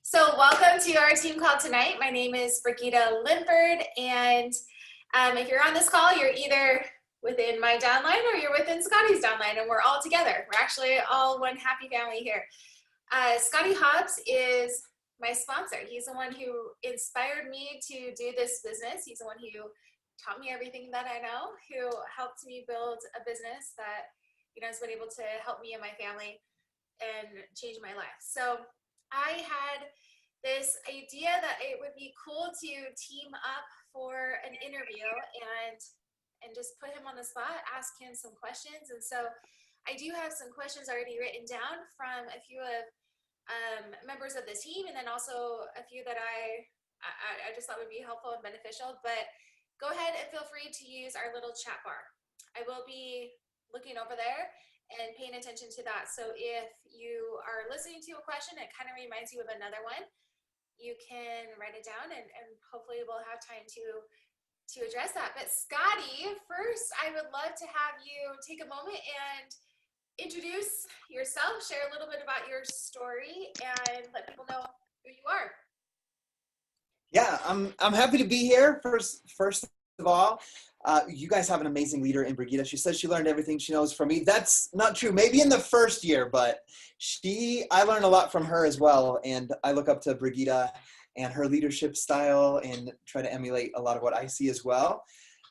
So welcome to our team call tonight. My name is Brigitte Linford, and if you're on this call, you're either within my downline or you're within Scottie's downline, and we're all together. We're actually all one happy family here. Scottie Hobbs is my sponsor. He's the one who inspired me to do this business. He's the one who taught me everything that I know, who helped me build a business that has been able to help me and my family and change my life. So I had this idea that it would be cool to team up for an interview and just put him on the spot, ask him some questions. And so I do have some questions already written down from a few of members of the team, and then also a few that I just thought would be helpful and beneficial. But go ahead and feel free to use our little chat bar. I will be looking over there and paying attention to that. So if you are listening to a question, it kind of reminds you of another one, you can write it down and hopefully we'll have time to address that. But Scottie, first, I would love to have you take a moment and introduce yourself, share a little bit about your story, and let people know who you are. Yeah, I'm happy to be here. First of all, you guys have an amazing leader in Brigitte. She says she learned everything she knows from me. That's not true. Maybe in the first year, but I learned a lot from her as well. And I look up to Brigitte and her leadership style and try to emulate a lot of what I see as well.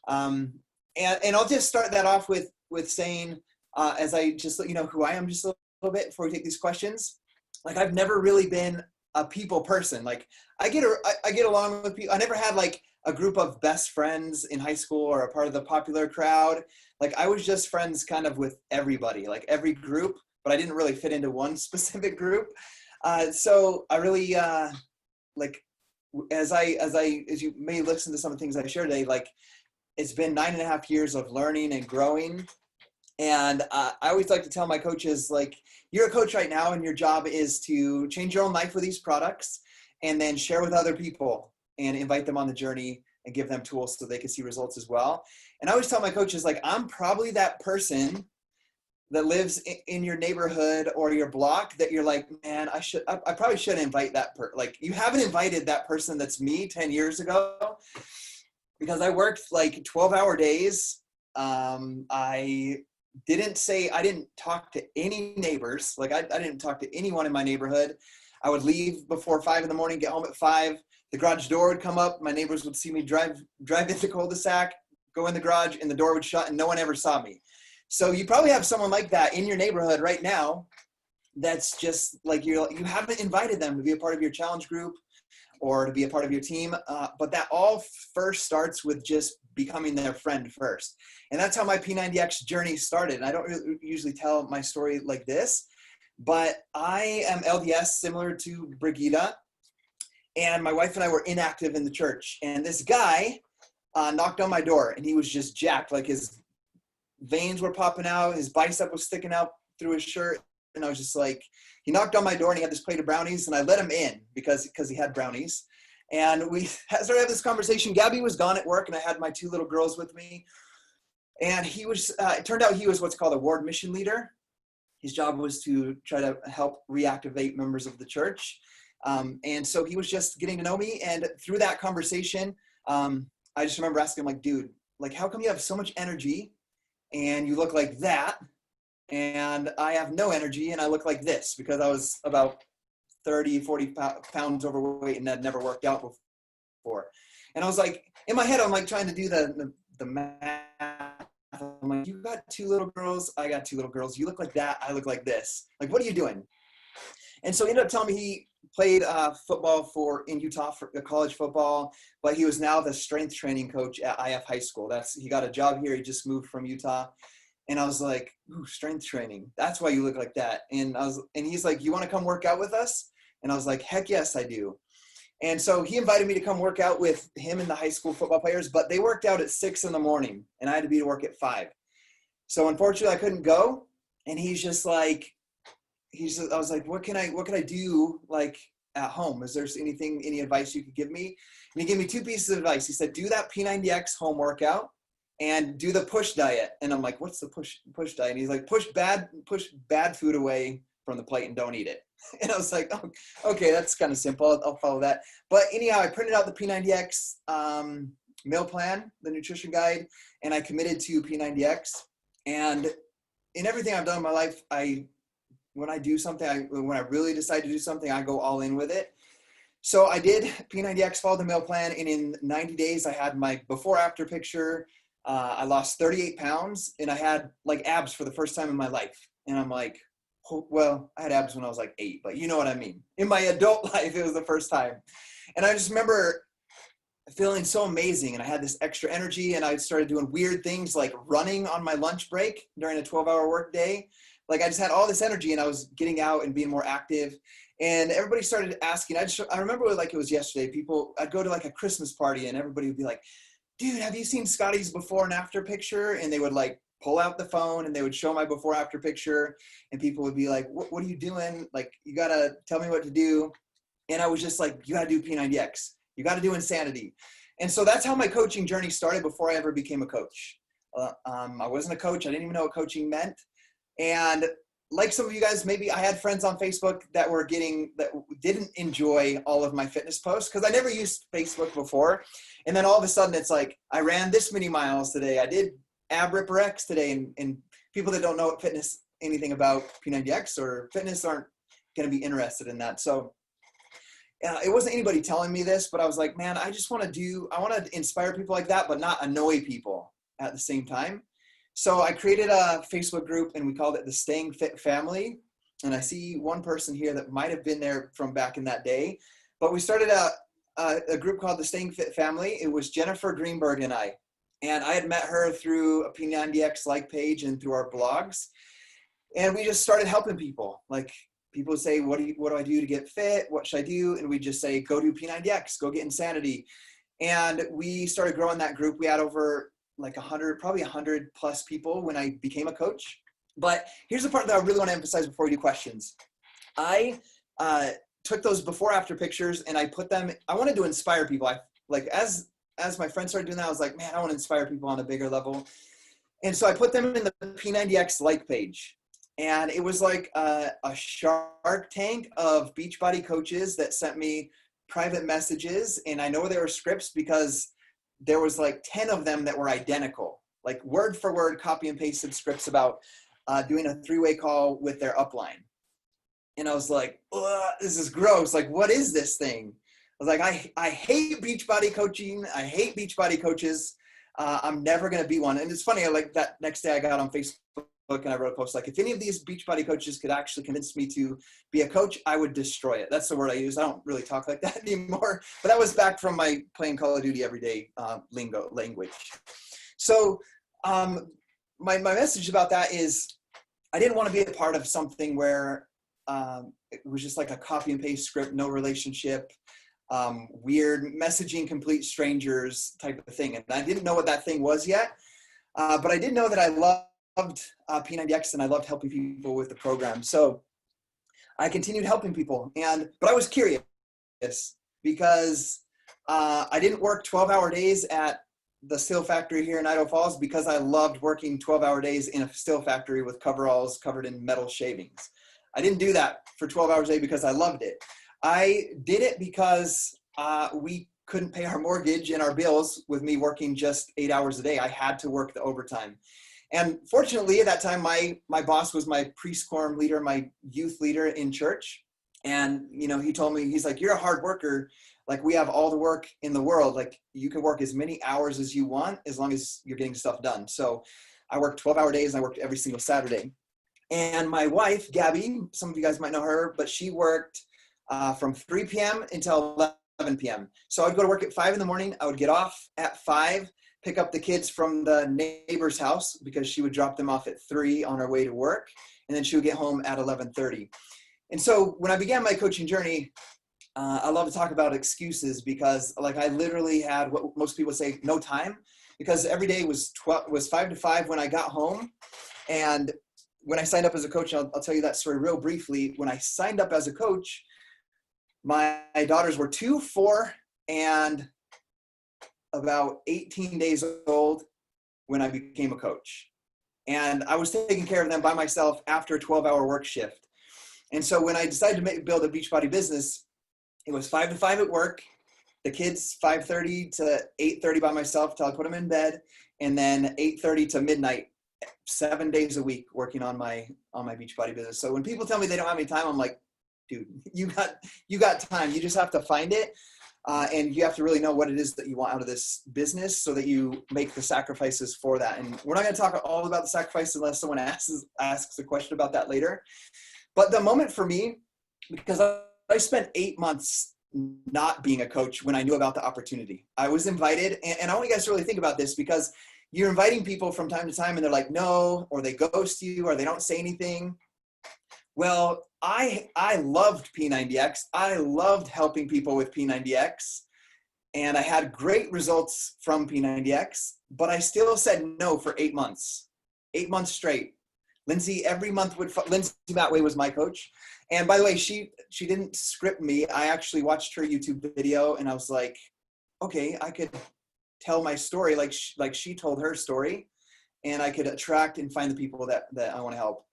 And I'll just start that off with saying, as I just let you know who I am just a little bit before we take these questions. Like, I've never really been a people person. Like, I get along with people. I never had like a group of best friends in high school or a part of the popular crowd. Like, I was just friends kind of with everybody, like every group, but I didn't really fit into one specific group. So I really, like, as you may listen to some of the things I share today, like, it's been 9.5 years of learning and growing. And I always like to tell my coaches, like, you're a coach right now and your job is to change your own life with these products and then share with other people and invite them on the journey and give them tools so they can see results as well. And I always tell my coaches, like, I'm probably that person that lives in your neighborhood or your block that you're like, man, I probably should invite that like, you haven't invited that person that's me 10 years ago, because I worked like 12-hour days. I didn't talk to any neighbors. Like, I didn't talk to anyone in my neighborhood. I would leave before 5 in the morning, get home at 5. The garage door would come up. My neighbors would see me drive into the cul-de-sac, go in the garage, and the door would shut, and no one ever saw me. So you probably have someone like that in your neighborhood right now. That's just like, you haven't invited them to be a part of your challenge group or to be a part of your team. But that all first starts with just becoming their friend first. And that's how my P90X journey started. And I don't really usually tell my story like this, but I am LDS, similar to Brigitte. And my wife and I were inactive in the church. And this guy knocked on my door, and he was just jacked. Like, his veins were popping out. His bicep was sticking out through his shirt. And I was just like, he knocked on my door, and he had this plate of brownies, and I let him in because he had brownies. And we started having this conversation. Gabby was gone at work, and I had my 2 little girls with me. And it turned out he was what's called a ward mission leader. His job was to try to help reactivate members of the church. And so he was just getting to know me. And through that conversation, I just remember asking him, like, dude, like, how come you have so much energy and you look like that? And I have no energy and I look like this, because I was about 30, 40 pounds overweight and had never worked out before. And I was like, in my head, I'm like trying to do the math. I'm like, you got 2 little girls, I got 2 little girls. You look like that, I look like this. Like, what are you doing? And so he ended up telling me he played football in Utah for college football, but he was now the strength training coach at IF High School. He got a job here. He just moved from Utah. And I was like, ooh, strength training. That's why you look like that. And he's like, you want to come work out with us? And I was like, heck yes, I do. And so he invited me to come work out with him and the high school football players, but they worked out at 6 in the morning and I had to be to work at 5. So unfortunately I couldn't go. And I was like, what can I do, like, at home? Is there any advice you could give me? And he gave me 2 pieces of advice. He said, do that P90X home workout and do the push diet. And I'm like, what's the push diet? And he's like, push bad food away from the plate and don't eat it. And I was like, oh, okay, that's kind of simple. I'll follow that. But anyhow, I printed out the P90X meal plan, the nutrition guide, and I committed to P90X. And in everything I've done in my life, when I do something, when I really decide to do something, I go all in with it. So I did P90X, followed the meal plan, and in 90 days, I had my before-after picture. I lost 38 pounds, and I had like abs for the first time in my life. And I'm like, well, I had abs when I was like 8, but you know what I mean. In my adult life, it was the first time. And I just remember feeling so amazing, and I had this extra energy, and I started doing weird things like running on my lunch break during a 12-hour work day. Like I just had all this energy, and I was getting out and being more active. And everybody started asking. I remember like it was yesterday. I'd go to like a Christmas party, and everybody would be like, dude, have you seen Scottie's before and after picture? And they would like pull out the phone and they would show my before after picture, and people would be like, what are you doing? Like, you got to tell me what to do. And I was just like, you got to do P90X. You got to do Insanity. And so that's how my coaching journey started before I ever became a coach. I wasn't a coach. I didn't even know what coaching meant. And like some of you guys, maybe I had friends on Facebook that didn't enjoy all of my fitness posts because I never used Facebook before. And then all of a sudden it's like, I ran this many miles today. I did Ab Ripper X today. And people that don't know what fitness, anything about P90X or fitness aren't going to be interested in that. So it wasn't anybody telling me this, but I was like, man, I want to inspire people like that, but not annoy people at the same time. So I created a Facebook group, and we called it the Staying Fit Family. And I see one person here that might have been there from back in that day, but we started a group called the Staying Fit Family. It was Jennifer Greenberg and I had met her through a P90X like page and through our blogs. And we just started helping people. Like, people would say, what do I do to get fit? What should I do? And we just say, go do P90X, go get Insanity. And we started growing that group. We had over like 100 plus people when I became a coach. But here's the part that I really want to emphasize before we do questions. I took those before after pictures and I put them, I wanted to inspire people. As my friends started doing that, I was like, man, I want to inspire people on a bigger level. And so I put them in the P90X like page. And it was like a Shark Tank of Beachbody coaches that sent me private messages. And I know they were scripts because there was like 10 of them that were identical, like word for word, copy and pasted scripts about doing a 3-way call with their upline. And I was like, this is gross. Like, what is this thing? I was like, I hate Beachbody coaching. I hate Beachbody coaches. I'm never going to be one. And it's funny, like that next day I got on Facebook and I wrote a post like, if any of these Beachbody coaches could actually convince me to be a coach, I would destroy it. That's the word I use. I don't really talk like that anymore, but that was back from my playing Call of Duty everyday language. So my message about that is I didn't want to be a part of something where it was just like a copy and paste script, no relationship, weird messaging, complete strangers type of thing. And I didn't know what that thing was yet, but I did know that I loved P90X and I loved helping people with the program. So I continued helping people, but I was curious because I didn't work 12-hour days at the steel factory here in Idaho Falls because I loved working 12-hour days in a steel factory with coveralls covered in metal shavings. I didn't do that for 12 hours a day because I loved it. I did it because we couldn't pay our mortgage and our bills with me working just 8 hours a day. I had to work the overtime. And fortunately, at that time, my boss was my pre-squirm leader, my youth leader in church. And, he told me, he's like, you're a hard worker. Like, we have all the work in the world. Like, you can work as many hours as you want, as long as you're getting stuff done. So I worked 12-hour days and I worked every single Saturday. And my wife, Gabby, some of you guys might know her, but she worked from 3 p.m. until 11 p.m. So I would go to work at 5 in the morning. I would get off at 5, pick up the kids from the neighbor's house because she would drop them off at 3 on her way to work. And then she would get home at 11:30. And so when I began my coaching journey, I love to talk about excuses because like I literally had what most people say, no time, because every day was 5 to 5 when I got home. And when I signed up as a coach, I'll tell you that story real briefly. When I signed up as a coach, my daughters were 2, 4, and about 18 days old when I became a coach. And I was taking care of them by myself after a 12-hour work shift. And so when I decided to build a Beachbody business, it was 5 to 5 at work, the kids 5:30 to 8:30 by myself till I put them in bed, and then 8:30 to midnight, 7 days a week working on my Beachbody business. So when people tell me they don't have any time, I'm like, dude, you got time. You just have to find it. And you have to really know what it is that you want out of this business so that you make the sacrifices for that. And we're not going to talk all about the sacrifice unless someone asks a question about that later. But the moment for me, because I spent 8 months not being a coach when I knew about the opportunity. I was invited, and I want you guys to really think about this, because you're inviting people from time to time and they're like, no, or they ghost you, or they don't say anything. Well, I loved P90X. I loved helping people with P90X, and I had great results from P90X, but I still said no for 8 months, 8 months straight. Lindsay every month Lindsay Matway was my coach. And by the way, she didn't script me. I actually watched her YouTube video and I was like, okay, I could tell my story like she told her story, and I could attract and find the people that I want to help.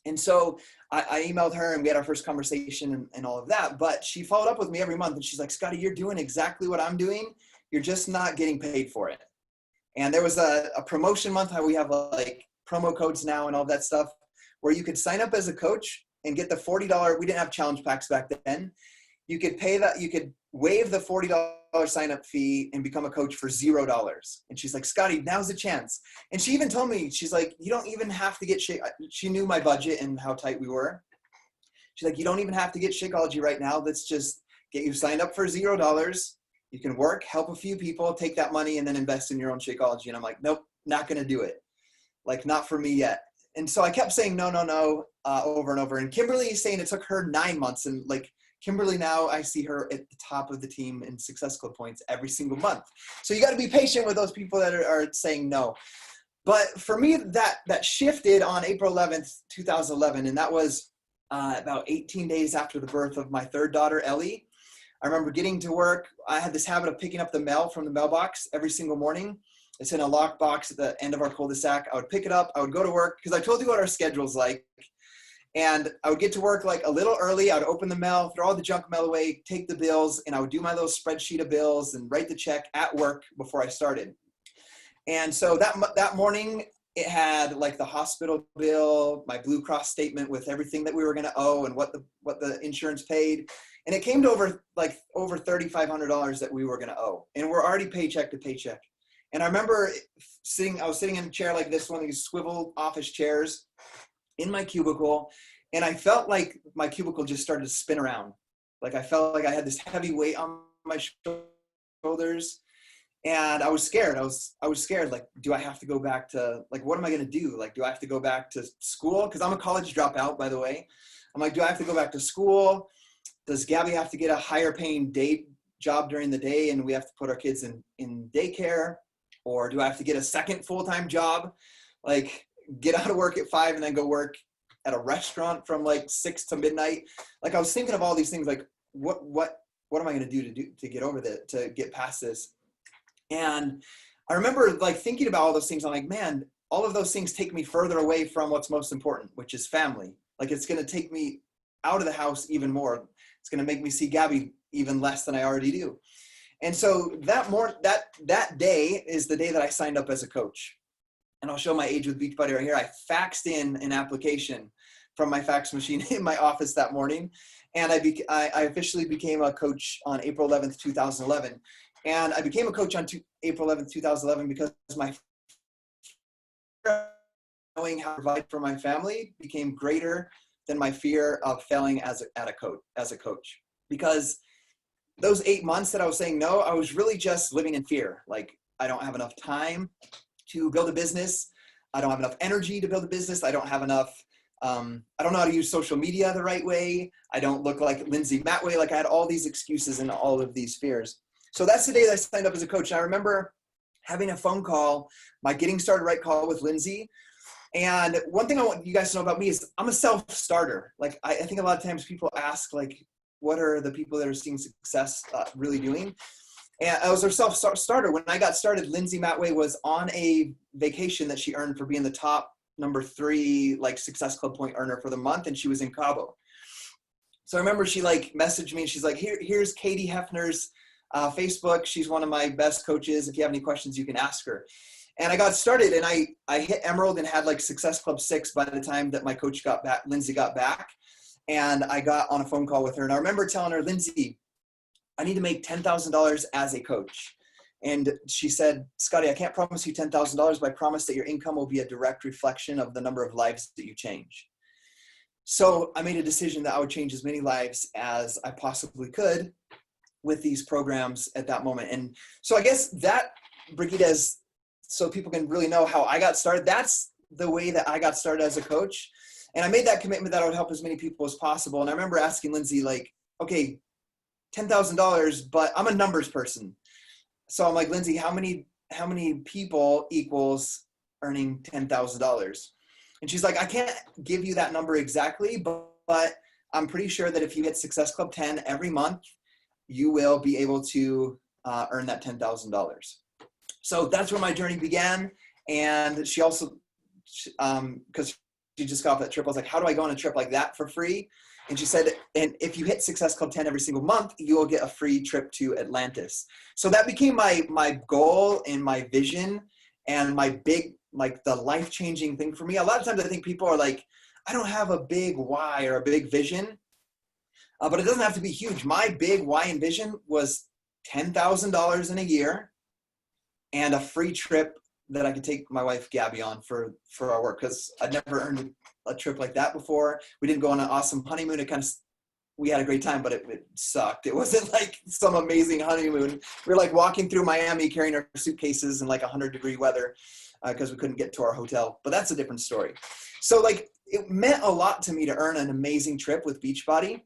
And so I emailed her and we had our first conversation and all of that, but she followed up with me every month and she's like, Scottie, you're doing exactly what I'm doing. You're just not getting paid for it. And there was a promotion month, how we have like promo codes now and all that stuff, where you could sign up as a coach and get the $40, we didn't have challenge packs back then. You could pay that, you could waive the $40 sign up fee and become a coach for $0. And she's like, Scottie, now's the chance. And she even told me, she's like, you don't even have to get she knew my budget and how tight we were. She's like, you don't even have to get Shakeology right now. Let's just get you signed up for $0. You can work, help a few people, take that money and then invest in your own Shakeology. And I'm like, nope, not going to do it. Like, not for me yet. And so I kept saying no, over and over. And Kimberly is saying it took her 9 months. And like, Kimberly, now I see her at the top of the team in Success Club points every single month. So you got to be patient with those people that are saying no. But for me, that shifted on April 11th, 2011. And that was about 18 days after the birth of my third daughter, Ellie. I remember getting to work. I had this habit of picking up the mail from the mailbox every single morning. It's in a locked box at the end of our cul-de-sac. I would pick it up. I would go to work because I told you what our schedule's like. And I would get to work like a little early. I would open the mail, throw all the junk mail away, take the bills, and I would do my little spreadsheet of bills and write the check at work before I started. And so that morning, it had like the hospital bill, my Blue Cross statement with everything that we were going to owe and what the insurance paid. And it came to over $3,500 that we were going to owe. And we're already paycheck to paycheck. And I remember I was sitting in a chair like this, one of these swivel office chairs in my cubicle. And I felt like my cubicle just started to spin around. Like I felt like I had this heavy weight on my shoulders. And I was scared. I was scared. Like, do I have to go back to, like, what am I going to do? Like, do I have to go back to school? Because I'm a college dropout, by the way. I'm like, do I have to go back to school? Does Gabby have to get a higher paying day job during the day and we have to put our kids in daycare? Or do I have to get a second full-time job? Like, get out of work at 5 and then go work at a restaurant from like 6 to midnight. Like, I was thinking of all these things. Like, what am I going to do to get over to get past this? And I remember like thinking about all those things. I'm like, man, all of those things take me further away from what's most important, which is family. Like, it's going to take me out of the house even more. It's going to make me see Gabby even less than I already do. And so that day is the day that I signed up as a coach. And I'll show my age with Beachbody right here. I faxed in an application from my fax machine in my office that morning. And I officially became a coach on April 11th, 2011. And I became a coach on April 11th, 2011 because my knowing how to provide for my family became greater than my fear of failing as a coach. Because those 8 months that I was saying no, I was really just living in fear. Like, I don't have enough time to build a business. I don't have enough energy to build a business. I don't have enough, I don't know how to use social media the right way. I don't look like Lindsay Matway. Like, I had all these excuses and all of these fears. So that's the day that I signed up as a coach. And I remember having a phone call, my Getting Started Right call with Lindsay. And one thing I want you guys to know about me is I'm a self-starter. Like, I think a lot of times people ask, like, what are the people that are seeing success really doing? And I was her self-starter. When I got started, Lindsay Matway was on a vacation that she earned for being the top number 3, like, Success Club point earner for the month. And she was in Cabo. So I remember she like messaged me and she's like, here's Katie Hefner's Facebook. She's one of my best coaches. If you have any questions, you can ask her. And I got started, and I hit Emerald and had like Success Club 6 by the time that my coach got back, Lindsay got back. And I got on a phone call with her. And I remember telling her, Lindsay, I need to make $10,000 as a coach. And she said, Scottie, I can't promise you $10,000, but I promise that your income will be a direct reflection of the number of lives that you change. So I made a decision that I would change as many lives as I possibly could with these programs at that moment. And so I guess that, Brigitte, is so people can really know how I got started. That's the way that I got started as a coach. And I made that commitment that I would help as many people as possible. And I remember asking Lindsay, like, okay, $10,000, but I'm a numbers person. So I'm like, Lindsay, how many people equals earning $10,000? And she's like, I can't give you that number exactly, but I'm pretty sure that if you hit Success Club 10 every month, you will be able to earn that $10,000. So that's where my journey began. And she also, because she just got off that trip, I was like, how do I go on a trip like that for free? And she said, and if you hit Success Club 10 every single month, you will get a free trip to Atlantis. So that became my goal and my vision and my big, like the life-changing thing for me. A lot of times I think people are like, I don't have a big why or a big vision, but it doesn't have to be huge. My big why and vision was $10,000 in a year and a free trip that I could take my wife Gabby on for our work, because I'd never earned a trip like that before. We didn't go on an awesome honeymoon. We had a great time, but it sucked. It wasn't like some amazing honeymoon. We were like walking through Miami carrying our suitcases in like 100-degree weather because we couldn't get to our hotel. But that's a different story. So like it meant a lot to me to earn an amazing trip with Beachbody.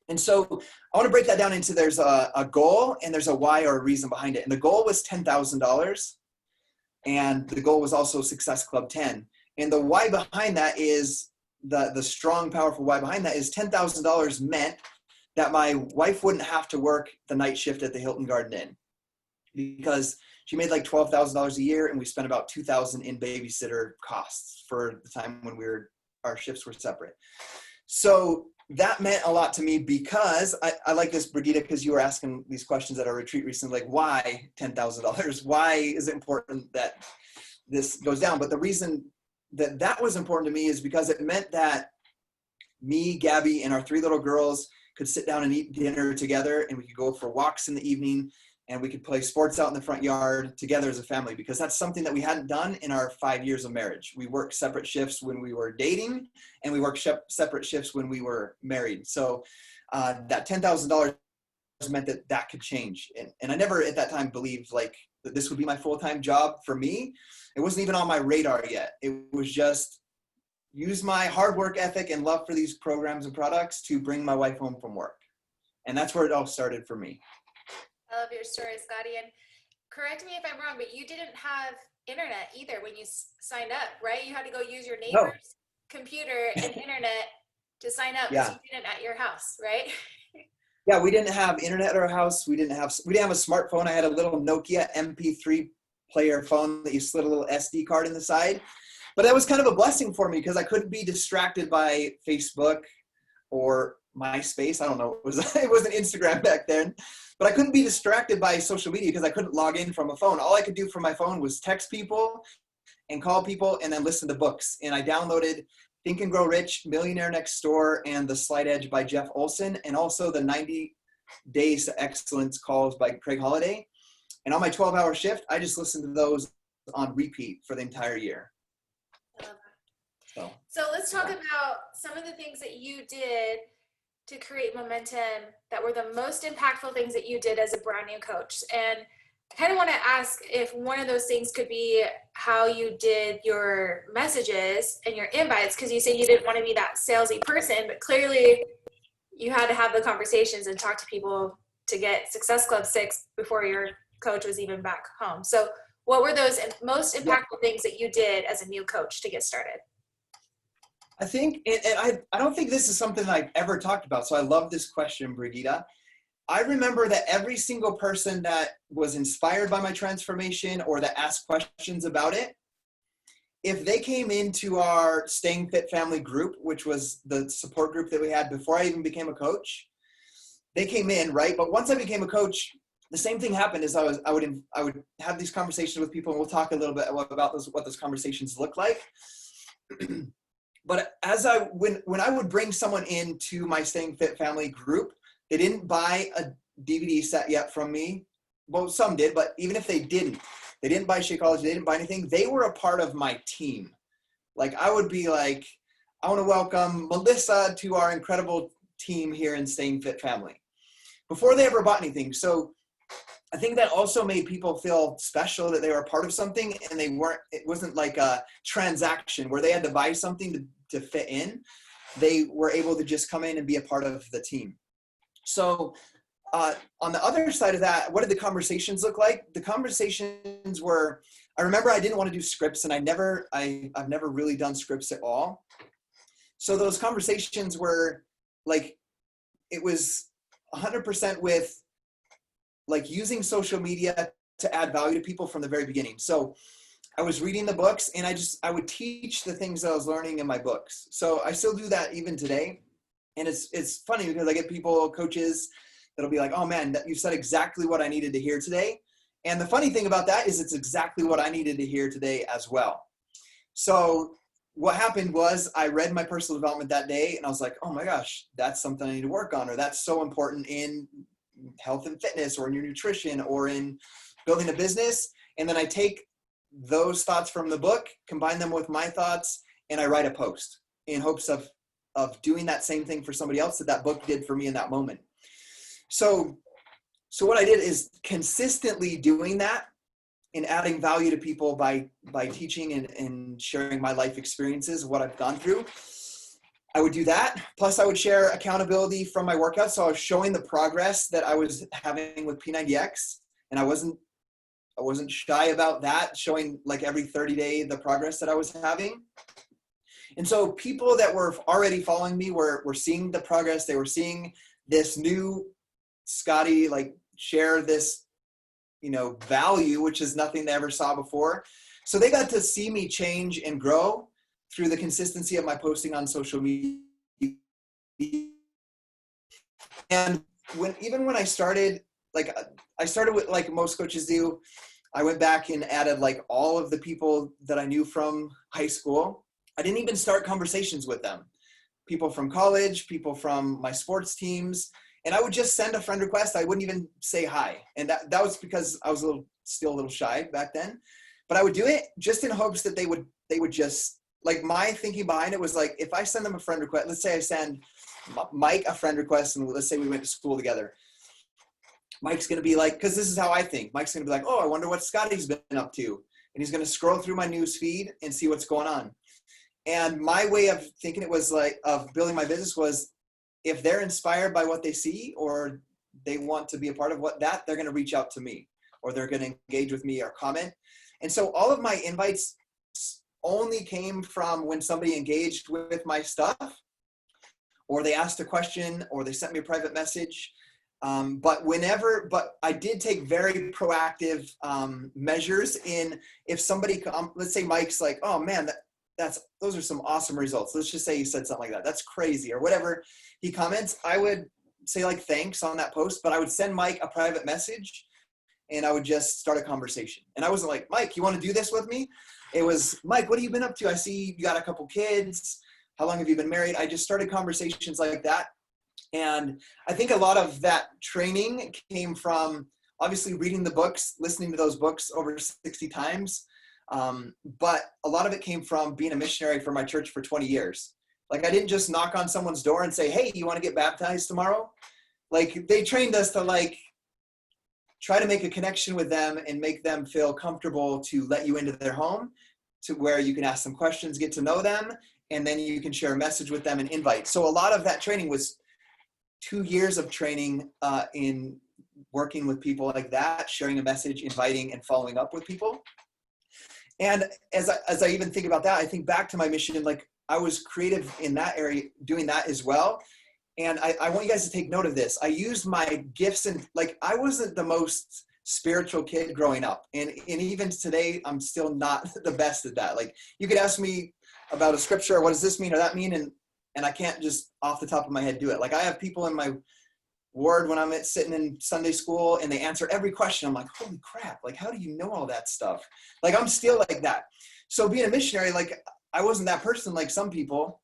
And so I want to break that down into there's a goal and there's a why or a reason behind it. And the goal was $10,000. And the goal was also Success Club 10. And the why behind that is the strong, powerful why behind that is $10,000 meant that my wife wouldn't have to work the night shift at the Hilton Garden Inn, because she made like $12,000 a year and we spent about $2,000 in babysitter costs for the time when our shifts were separate. So that meant a lot to me, because I like this, Brigitte, because you were asking these questions at our retreat recently, like why $10,000? Why is it important that this goes down? But the reason that was important to me is because it meant that me, Gabby, and our 3 little girls could sit down and eat dinner together, and we could go for walks in the evening, and we could play sports out in the front yard together as a family, because that's something that we hadn't done in our 5 years of marriage. We worked separate shifts when we were dating, and we worked separate shifts when we were married. So that $10,000 meant that could change. And I never at that time believed like that this would be my full-time job for me. It wasn't even on my radar yet. It was just use my hard work ethic and love for these programs and products to bring my wife home from work. And that's where it all started for me. I love your story, Scottie. And correct me if I'm wrong, but you didn't have internet either when you signed up, right? You had to go use your neighbor's computer and internet to sign up, because you didn't at your house, right? Yeah, we didn't have internet at our house. We didn't have a smartphone. I had a little Nokia MP3 player phone that you slid a little SD card in the side. But that was kind of a blessing for me, because I couldn't be distracted by Facebook or MySpace. I don't know. It wasn't Instagram back then. But I couldn't be distracted by social media because I couldn't log in from a phone. All I could do from my phone was text people and call people and then listen to books. And I downloaded Think and Grow Rich, Millionaire Next Door, and The Slight Edge by Jeff Olson, and also the 90 Days to Excellence calls by Craig Holliday. And on my 12-hour shift, I just listened to those on repeat for the entire year. So let's talk about some of the things that you did to create momentum that were the most impactful things that you did as a brand new coach. And I kind of want to ask if one of those things could be how you did your messages and your invites, because you said you didn't want to be that salesy person, but clearly you had to have the conversations and talk to people to get Success Club 6 before your coach was even back home. So what were those most impactful things that you did as a new coach to get started? I think, and I don't think this is something I've ever talked about, so I love this question, Brigitte. I remember that every single person that was inspired by my transformation or that asked questions about it, if they came into our Staying Fit Family group, which was the support group that we had before I even became a coach, they came in, right? But once I became a coach, the same thing happened. Is I would have these conversations with people, and we'll talk a little bit about what those conversations look like. But when I would bring someone into my Staying Fit Family group, they didn't buy a DVD set yet from me. Well, some did, but even if they didn't buy Shakeology, they didn't buy anything. They were a part of my team. Like I would be like, I want to welcome Melissa to our incredible team here in Staying Fit Family, before they ever bought anything. So I think that also made people feel special, that they were a part of something, and it wasn't like a transaction where they had to buy something to fit in. They were able to just come in and be a part of the team. So on the other side of that, what did the conversations look like? The conversations were, I remember I didn't want to do scripts, and I've never really done scripts at all. So those conversations were like, it was 100% with like using social media to add value to people from the very beginning. So I was reading the books, and I would teach the things that I was learning in my books. So I still do that even today. And it's funny because I get coaches that'll be like, oh man, you said exactly what I needed to hear today. And the funny thing about that is it's exactly what I needed to hear today as well. So what happened was I read my personal development that day, and I was like, oh my gosh, that's something I need to work on, or that's so important in health and fitness, or in your nutrition, or in building a business. And then I take those thoughts from the book, combine them with my thoughts, and I write a post in hopes of doing that same thing for somebody else that book did for me in that moment. So what I did is consistently doing that and adding value to people by teaching and sharing my life experiences, what I've gone through. I would do that. Plus I would share accountability from my workouts. So I was showing the progress that I was having with P90X, and I wasn't shy about that, showing like every 30 days the progress that I was having. And so people that were already following me were seeing the progress. They were seeing this new Scottie like share this, value, which is nothing they ever saw before. So they got to see me change and grow through the consistency of my posting on social media. And when I started, I started with, like most coaches do, I went back and added like all of the people that I knew from high school. I didn't even start conversations with them. People from college, people from my sports teams. And I would just send a friend request. I wouldn't even say hi. And that was because I was still a little shy back then. But I would do it just in hopes that they would just, like, my thinking behind it was like, if I send them a friend request, let's say I send Mike a friend request, and let's say we went to school together. Mike's going to be like, because this is how I think, Mike's going to be like, oh, I wonder what Scottie's been up to. And he's going to scroll through my news feed and see what's going on. And my way of thinking of building my business was, if they're inspired by what they see, or they want to be a part of they're going to reach out to me, or they're going to engage with me or comment. And so all of my invites only came from when somebody engaged with my stuff, or they asked a question, or they sent me a private message. But I did take very proactive measures in, if somebody, let's say Mike's like, oh man, those are some awesome results. Let's just say he said something like that. That's crazy, or whatever he comments. I would say like, thanks on that post, but I would send Mike a private message, and I would just start a conversation. And I wasn't like, Mike, you want to do this with me? It was, Mike, what have you been up to? I see you got a couple kids. How long have you been married? I just started conversations like that. And I think a lot of that training came from obviously reading the books, listening to those books over 60 times. But a lot of it came from being a missionary for my church for 20 years. Like, I didn't just knock on someone's door and say, hey, you want to get baptized tomorrow? Like, they trained us to like try to make a connection with them and make them feel comfortable to let you into their home, to where you can ask them questions, get to know them, and then you can share a message with them and invite. So a lot of that training was 2 years of training in working with people like that, sharing a message, inviting, and following up with people. And as I even think about that, I think back to my mission, like, I was creative in that area, doing that as well. And I want you guys to take note of this. I used my gifts, and like, I wasn't the most spiritual kid growing up. And even today, I'm still not the best at that. Like, you could ask me about a scripture, what does this mean or that mean? And I can't just off the top of my head do it. Like, I have people in my ward when I'm sitting in Sunday school and they answer every question. I'm like, holy crap, like, how do you know all that stuff? Like, I'm still like that. So being a missionary, like, I wasn't that person like some people,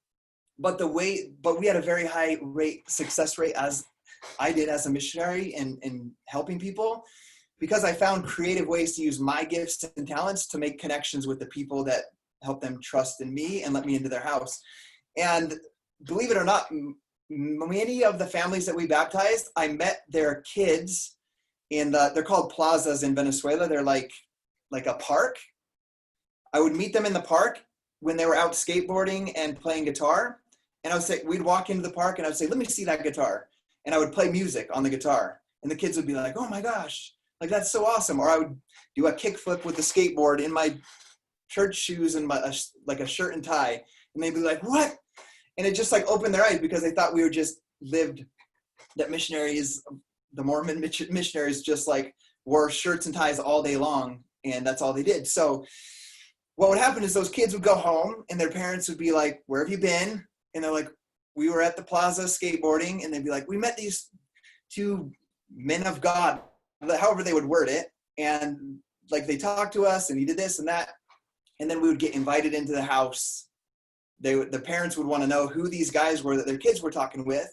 but we had a very high success rate as I did as a missionary in helping people, because I found creative ways to use my gifts and talents to make connections with the people that help them trust in me and let me into their house. And believe it or not, many of the families that we baptized, I met their kids they're called plazas in Venezuela. They're like a park. I would meet them in the park when they were out skateboarding and playing guitar. And I would say, we'd walk into the park and I would say, let me see that guitar. And I would play music on the guitar. And the kids would be like, oh my gosh, like, that's so awesome. Or I would do a kickflip with the skateboard in my church shoes and like a shirt and tie. And they'd be like, what? And it just like opened their eyes, because they thought we were just lived, that missionaries, the Mormon missionaries just like wore shirts and ties all day long. And that's all they did. So what would happen is those kids would go home and their parents would be like, where have you been? And they're like, we were at the plaza skateboarding. And they'd be like, we met these two men of God, however they would word it. And like, they talked to us and he did this and that. And then we would get invited into the house. The parents would want to know who these guys were that their kids were talking with.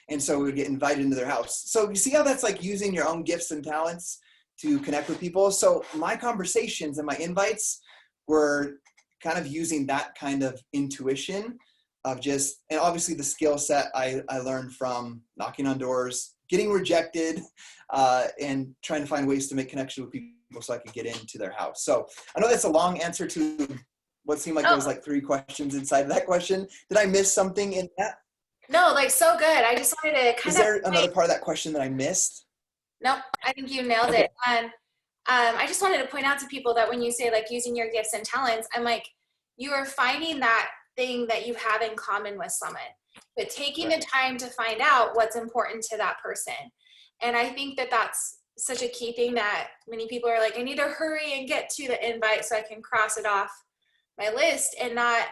And so we would get invited into their house. So you see how that's like using your own gifts and talents to connect with people. So my conversations and my invites were kind of using that kind of intuition of just, and obviously the skill set I learned from knocking on doors, getting rejected, and trying to find ways to make connection with people so I could get into their house. So I know that's a long answer to what seemed like there was like 3 questions inside of that question. Did I miss something in that? No, like, so good. I just wanted to kind of. Is there another part of that question that I missed? Nope, I think you nailed it. And I just wanted to point out to people that when you say like using your gifts and talents, I'm like, you are finding that thing that you have in common with someone, but taking the time to find out what's important to that person. And I think that that's such a key thing that many people are like, I need to hurry and get to the invite so I can cross it off my list, and not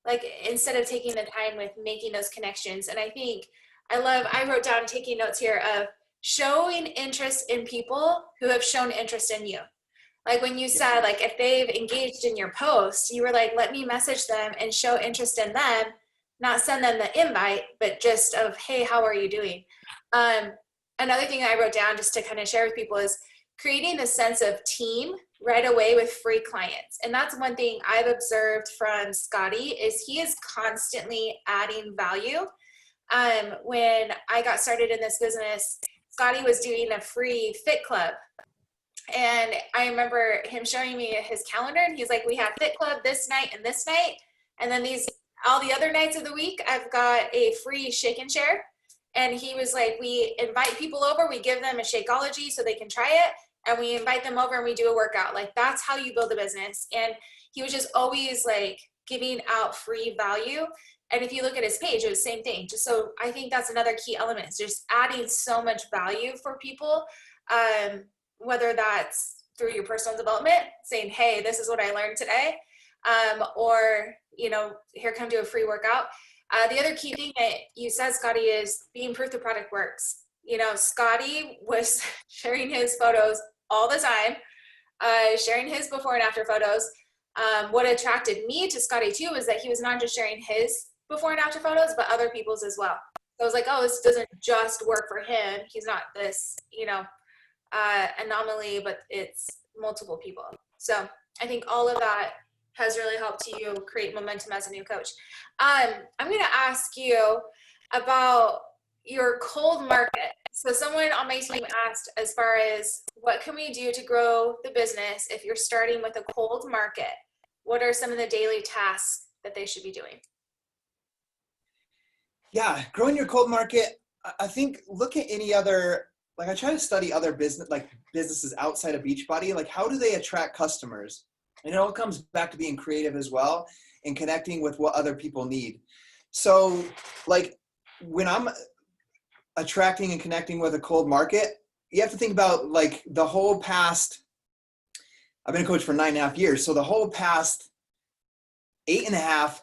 like, instead of taking the time with making those connections. And I think I wrote down, taking notes here, of showing interest in people who have shown interest in you. Like when you said, like, if they've engaged in your post, you were like, let me message them and show interest in them, not send them the invite, but just of, hey, how are you doing? Another thing I wrote down just to kind of share with people is creating the sense of team right away with free clients. And that's one thing I've observed from Scottie, is he is constantly adding value. When I got started in this business, Scottie was doing a free fit club. And I remember him showing me his calendar, and he's like, we have fit club this night and this night. And then all the other nights of the week, I've got a free shake and share. And he was like, we invite people over, we give them a Shakeology so they can try it, and we invite them over and we do a workout. Like, that's how you build a business. And he was just always like giving out free value. And if you look at his page, it was the same thing. Just so I think that's another key element, is just adding so much value for people, whether that's through your personal development, saying, hey, this is what I learned today, or, you know, here, come do a free workout. The other key thing that you said, Scottie, is being proof the product works. You know, Scottie was sharing his photos all the time, sharing his before and after photos. What attracted me to Scottie too was that he was not just sharing his before and after photos, but other people's as well. So I was like, oh, this doesn't just work for him. He's not this, you know, anomaly, but it's multiple people. So I think all of that has really helped you create momentum as a new coach. I'm going to ask you about your cold market. So someone on my team asked, as far as what can we do to grow the business if you're starting with a cold market? What are some of the daily tasks that they should be doing? Yeah, growing your cold market, I think look at any other, like I try to study other businesses outside of Beachbody, like how do they attract customers? And it all comes back to being creative as well and connecting with what other people need. So like when I'm attracting and connecting with a cold market, you have to think about like the whole past, I've been a coach for 9.5 years. So the whole past 8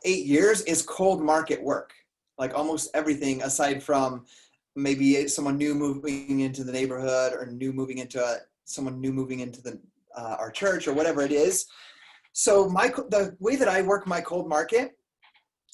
years is cold market work. Like almost everything aside from maybe someone new moving into the neighborhood or someone new moving into our church or whatever it is. So the way that I work my cold market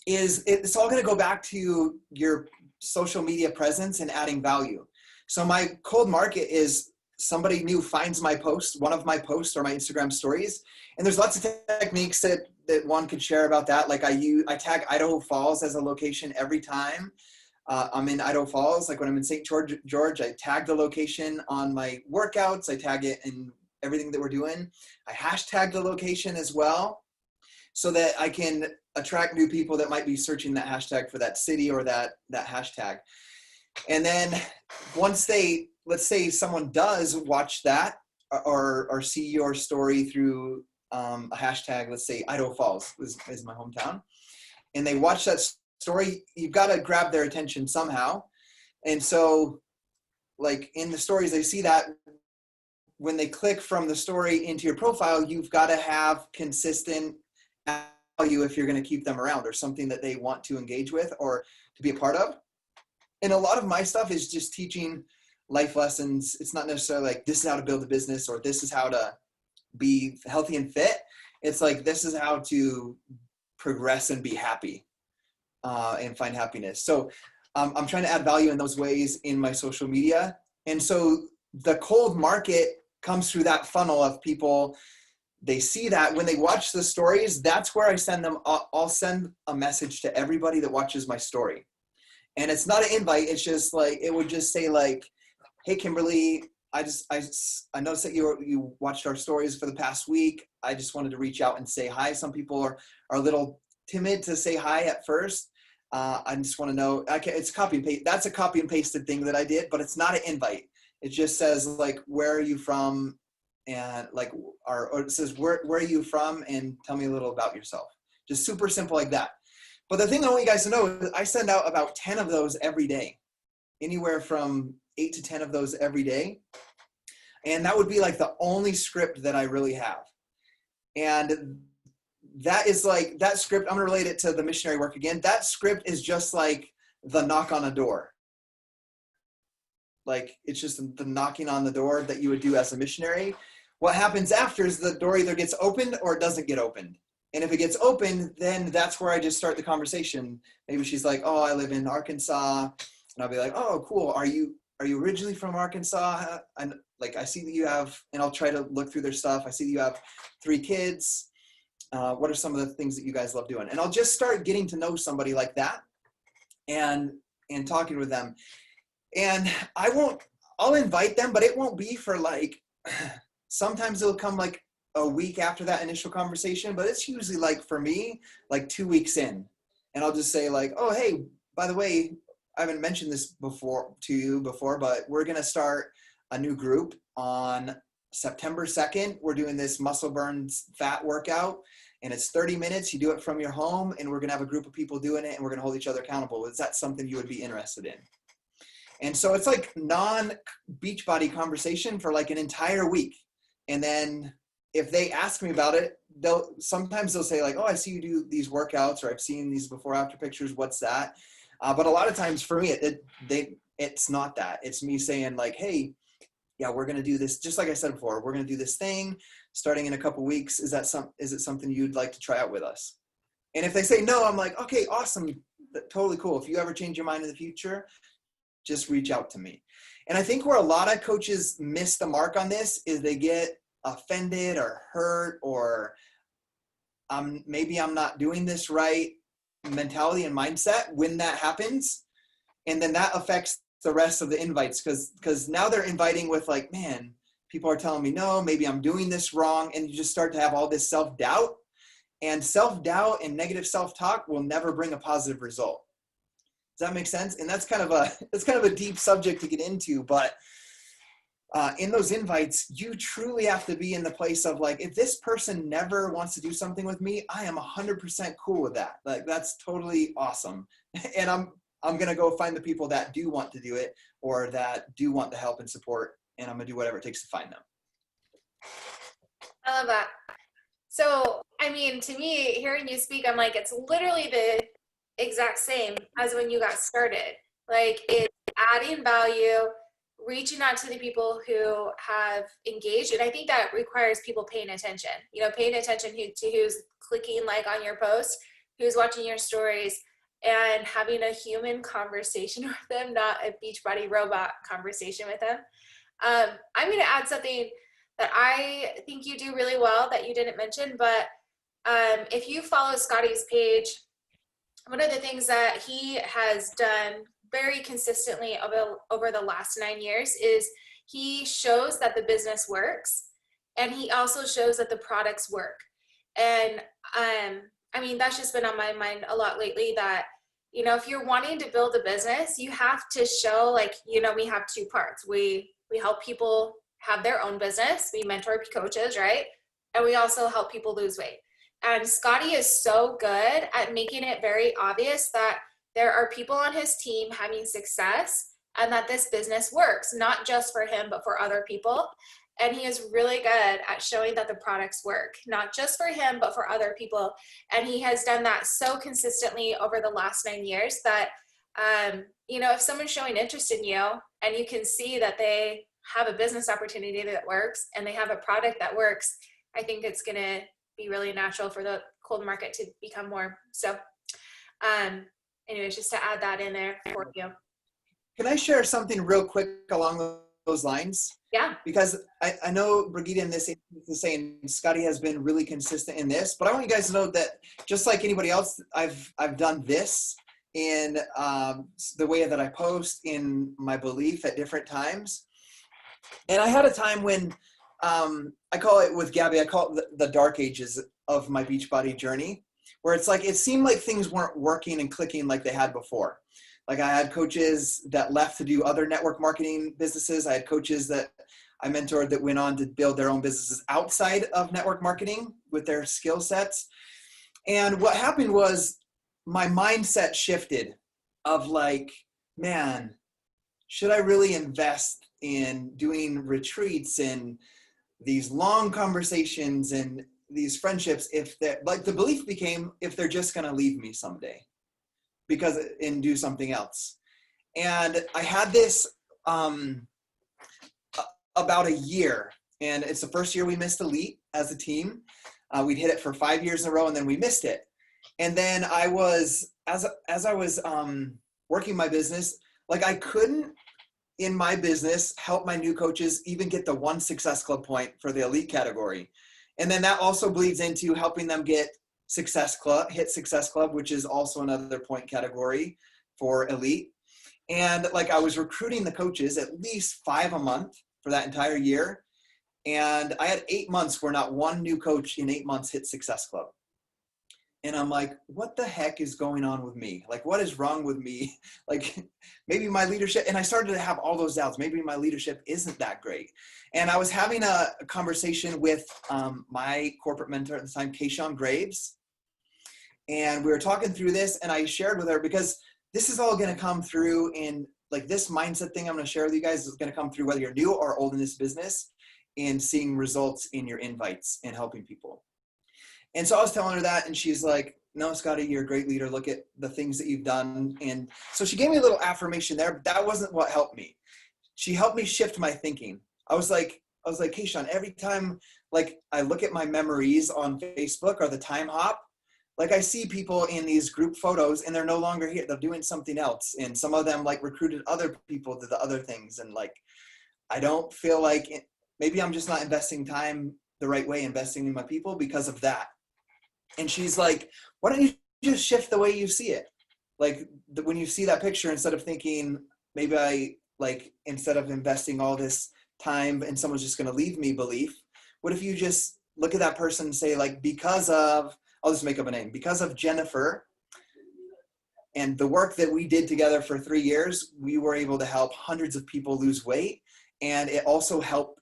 is it's all going to go back to your social media presence and adding value. So my cold market is somebody new finds my post, one of my posts or my Instagram stories. And there's lots of techniques that one could share about that. Like I tag Idaho Falls as a location every time I'm in Idaho Falls. Like when I'm in St. George, I tag the location on my workouts. I tag it in everything that we're doing. I hashtag the location as well so that I can attract new people that might be searching that hashtag for that city or that hashtag. And then once let's say someone does watch that or see your story through a hashtag, let's say Idaho Falls is my hometown, and they watch that story, you've got to grab their attention somehow. And so like in the stories, they see that when they click from the story into your profile, you've got to have consistent value if you're going to keep them around or something that they want to engage with or to be a part of. And a lot of my stuff is just teaching life lessons. It's not necessarily like this is how to build a business or this is how to be healthy and fit. It's like this is how to progress and be happy and find happiness. So I'm trying to add value in those ways in my social media. And so the cold market comes through that funnel of people. They see that when they watch the stories, that's where I send them. I'll send a message to everybody that watches my story. And it's not an invite. It's just like, it would just say like, hey, Kimberly, I noticed that you watched our stories for the past week. I just wanted to reach out and say hi. Some people are a little timid to say hi at first. I just want to know, it's copy and paste. That's a copy and pasted thing that I did, but it's not an invite. It just says like, where are you from? And like, or it says, where are you from? And tell me a little about yourself. Just super simple like that. But the thing I want you guys to know is I send out about 10 of those every day, anywhere from 8 to 10 of those every day. And that would be like the only script that I really have. And that is like, that script, I'm gonna relate it to the missionary work again. That script is just like the knock on a door. Like it's just the knocking on the door that you would do as a missionary. What happens after is the door either gets opened or it doesn't get opened. And if it gets opened, then that's where I just start the conversation. Maybe she's like, oh, I live in Arkansas. And I'll be like, oh, cool. Are you originally from Arkansas? And like, I see that you have, and I'll try to look through their stuff. I see that you have 3 kids. What are some of the things that you guys love doing? And I'll just start getting to know somebody like that and talking with them. And I'll invite them, but it won't be for like, sometimes it'll come like a week after that initial conversation, but it's usually like for me, like 2 weeks in. And I'll just say like, oh, hey, by the way, I haven't mentioned this to you before, but we're going to start a new group on September 2nd. We're doing this muscle burns fat workout and it's 30 minutes. You do it from your home and we're going to have a group of people doing it and we're going to hold each other accountable. Is that something you would be interested in? And so it's like non-Beachbody conversation for like an entire week. And then if they ask me about it, sometimes they'll say like, oh, I see you do these workouts or I've seen these before after pictures. What's that? But a lot of times for me, it's not that. It's me saying like, hey, yeah, we're going to do this. Just like I said before, we're going to do this thing starting in a couple weeks. Is it something you'd like to try out with us? And if they say no, I'm like, okay, awesome. Totally cool. If you ever change your mind in the future, just reach out to me. And I think where a lot of coaches miss the mark on this is they get offended or hurt or maybe I'm not doing this right mentality and mindset when that happens. And then that affects the rest of the invites because now they're inviting with like, man, people are telling me no, maybe I'm doing this wrong. And you just start to have all this self-doubt, and self-doubt and negative self-talk will never bring a positive result. Does that make sense? And that's kind of a deep subject to get into, but in those invites, you truly have to be in the place of like, if this person never wants to do something with me, I am 100% cool with that. Like, that's totally awesome. And I'm going to go find the people that do want to do it or that do want the help and support and I'm gonna do whatever it takes to find them. I love that. So, I mean, to me, hearing you speak, I'm like, it's literally the exact same as when you got started. Like, it's adding value, reaching out to the people who have engaged. And I think that requires people paying attention, paying attention to who's clicking like on your post, who's watching your stories, and having a human conversation with them, not a Beachbody robot conversation with them. I'm going to add something that I think you do really well that you didn't mention, but if you follow Scottie's page, one of the things that he has done very consistently over the last 9 years is he shows that the business works, and he also shows that the products work. And I mean, that's just been on my mind a lot lately, that if you're wanting to build a business, you have to show, like, we have two parts. We help people have their own business. We mentor coaches, right? And we also help people lose weight. And Scottie is so good at making it very obvious that there are people on his team having success and that this business works, not just for him, but for other people. And he is really good at showing that the products work, not just for him, but for other people. And he has done that so consistently over the last 9 years that, if someone's showing interest in you and you can see that they have a business opportunity that works and they have a product that works, I think it's going to be really natural for the cold market to become more. So anyways, just to add that in there for you. Can I share something real quick along those lines? Yeah. Because I know Brigida in this is saying Scottie has been really consistent in this, but I want you guys to know that just like anybody else, I've done this in the way that I post, in my belief at different times. And I had a time when I call it, with Gabby, I call it the dark ages of my Beachbody journey, where it's like, it seemed like things weren't working and clicking like they had before. Like, I had coaches that left to do other network marketing businesses. I had coaches that I mentored that went on to build their own businesses outside of network marketing with their skill sets. And what happened was my mindset shifted of like, man, should I really invest in doing retreats and these long conversations and these friendships if they're like, the belief became, if they're just going to leave me someday and do something else. And I had this about a year, and it's the first year we missed Elite as a team. We'd hit it for 5 years in a row, and then we missed it. And then I was, as I was working my business, like, I couldn't in my business help my new coaches even get the 1 Success Club point for the Elite category. And then that also bleeds into helping them get hit Success Club, which is also another point category for Elite. And like, I was recruiting the coaches at least 5 a month for that entire year. And I had 8 months where not one new coach in 8 months hit Success Club. And I'm like, what the heck is going on with me? Like, what is wrong with me? Like, maybe my leadership, and I started to have all those doubts. Maybe my leadership isn't that great. And I was having a conversation with my corporate mentor at the time, Kayshawn Graves. And we were talking through this, and I shared with her, because this is all going to come through in, like, this mindset thing I'm going to share with you guys is going to come through whether you're new or old in this business, and seeing results in your invites and helping people. And so I was telling her that, and she's like, no, Scottie, you're a great leader. Look at the things that you've done. And so she gave me a little affirmation there, but that wasn't what helped me. She helped me shift my thinking. I was like, Kayshawn, every time, like, I look at my memories on Facebook or the time hop, like, I see people in these group photos and they're no longer here. They're doing something else. And some of them, like, recruited other people to the other things. And, like, I don't feel like maybe I'm just not investing time the right way, investing in my people because of that. And she's like, why don't you just shift the way you see it? Like, when you see that picture, instead of thinking, maybe instead of investing all this time and someone's just going to leave me belief, what if you just look at that person and say, like, because of, I'll just make up a name, because of Jennifer and the work that we did together for 3 years, we were able to help hundreds of people lose weight. And it also helped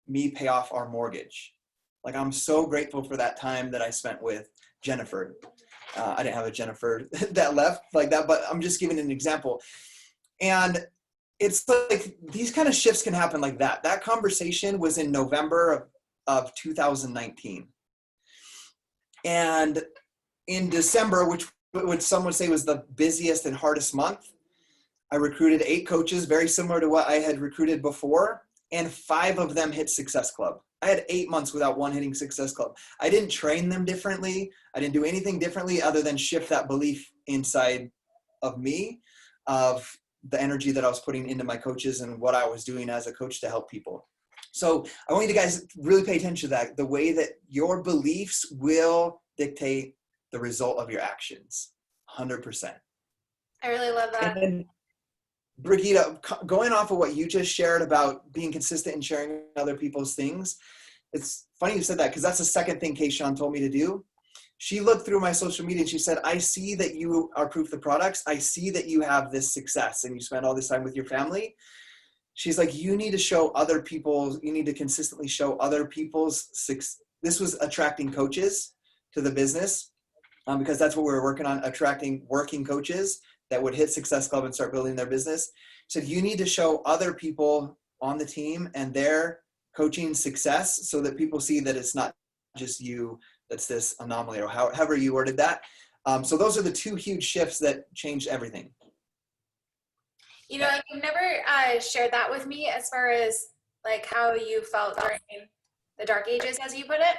me pay off our mortgage. Like, I'm so grateful for that time that I spent with Jennifer. I didn't have a Jennifer that left like that, but I'm just giving an example. And it's like these kind of shifts can happen like that. That conversation was in November of 2019. And in December, which some would say was the busiest and hardest month, I recruited 8 coaches, very similar to what I had recruited before, and 5 of them hit Success Club. I had 8 months without one hitting Success Club. I didn't train them differently. I didn't do anything differently other than shift that belief inside of me of the energy that I was putting into my coaches and what I was doing as a coach to help people. So I want you guys really pay attention to that, the way that your beliefs will dictate the result of your actions, 100%. I really love that. And then, Brigitte, going off of what you just shared about being consistent and sharing other people's things, it's funny you said that because that's the second thing Kayshawn told me to do. She looked through my social media and she said, I see that you are proof of the products. I see that you have this success and you spend all this time with your family. She's like, you need to show other people, you need to consistently show other people's success. This was attracting coaches to the business because that's what we were working on, attracting working coaches that would hit Success Club and start building their business. So you need to show other people on the team and their coaching success so that people see that it's not just you that's this anomaly, or however you worded that. So those are the 2 huge shifts that changed everything. You know, you've never shared that with me as far as like how you felt during the dark ages, as you put it.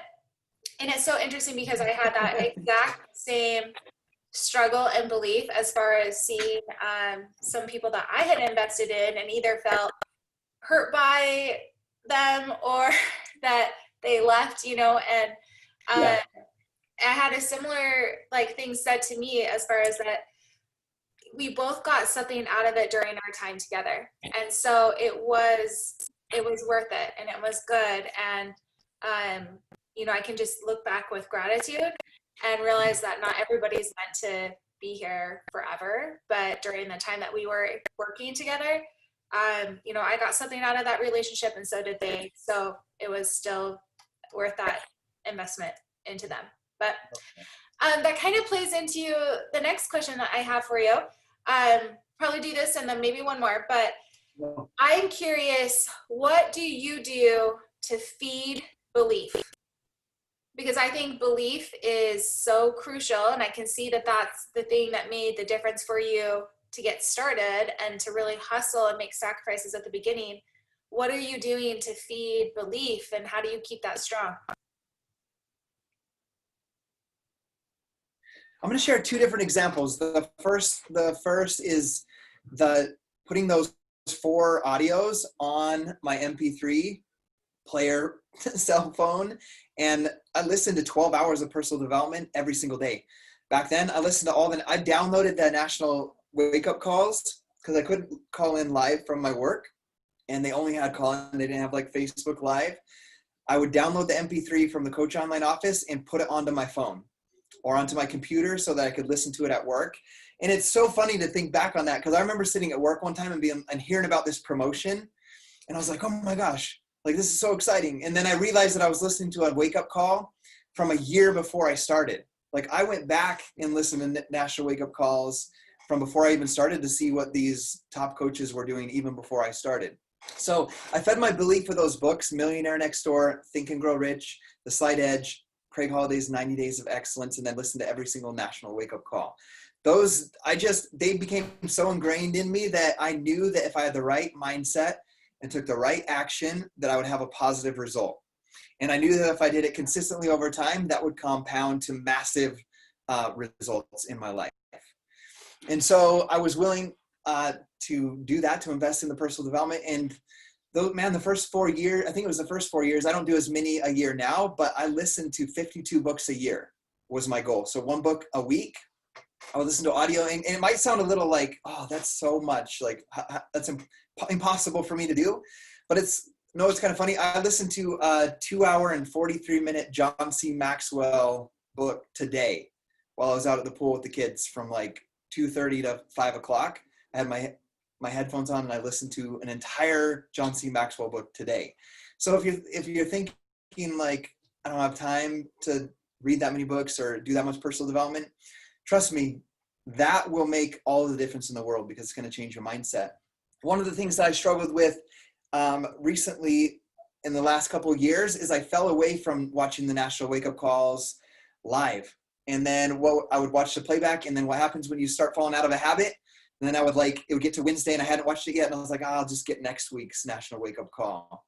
And it's so interesting because I had that exact same struggle and belief as far as seeing some people that I had invested in and either felt hurt by them or that they left, you know, and I had a similar like thing said to me as far as that we both got something out of it during our time together. And so it was worth it and it was good. And, you know, I can just look back with gratitude and realize that not everybody's meant to be here forever, but during the time that we were working together, you know, I got something out of that relationship and so did they. So it was still worth that investment into them. But that kind of plays into the next question that I have for you. Probably do this and then maybe one more, but I'm curious, what do you do to feed belief? Because I think belief is so crucial, and I can see that that's the thing that made the difference for you to get started and to really hustle and make sacrifices at the beginning. What are you doing to feed belief, and how do you keep that strong? I'm going to share 2 different examples. The first is putting those 4 audios on my MP3 player cell phone, and I listened to 12 hours of personal development every single day. Back then, I listened to I downloaded the national wake-up calls because I couldn't call in live from my work, and they only had call-in. They didn't have like Facebook Live. I would download the MP3 from the Coach Online office and put it onto my phone or onto my computer so that I could listen to it at work. And it's so funny to think back on that because I remember sitting at work one time and hearing about this promotion, and I was like, oh my gosh, like this is so exciting. And then I realized that I was listening to a wake-up call from a year before I started. Like I went back and listened to national wake-up calls from before I even started to see what these top coaches were doing even before I started. So I fed my belief with those books, Millionaire Next Door, Think and Grow Rich, The Slight Edge, Craig Holliday's 90 Days of Excellence, and then listen to every single national wake-up call. They became so ingrained in me that I knew that if I had the right mindset and took the right action, that I would have a positive result. And I knew that if I did it consistently over time, that would compound to massive results in my life. And so I was willing to do that, to invest in the personal development. And the first 4 years, I think it was the first 4 years, I don't do as many a year now, but I listened to 52 books a year was my goal. So 1 book a week. I would listen to audio, and it might sound a little like, oh, that's so much, like that's impossible for me to do, but it's kind of funny. I listened to a 2-hour and 43-minute John C. Maxwell book today while I was out at the pool with the kids from like 2:30 to 5 o'clock. I had my headphones on and I listened to an entire John C. Maxwell book today. So if you're thinking like, I don't have time to read that many books or do that much personal development, trust me, that will make all the difference in the world because it's going to change your mindset. One of the things that I struggled with recently in the last couple of years is I fell away from watching the National Wake Up Calls live. And then I would watch the playback, and then what happens when you start falling out of a habit? And then it would get to Wednesday and I hadn't watched it yet. And I was like, I'll just get next week's National Wake Up Call.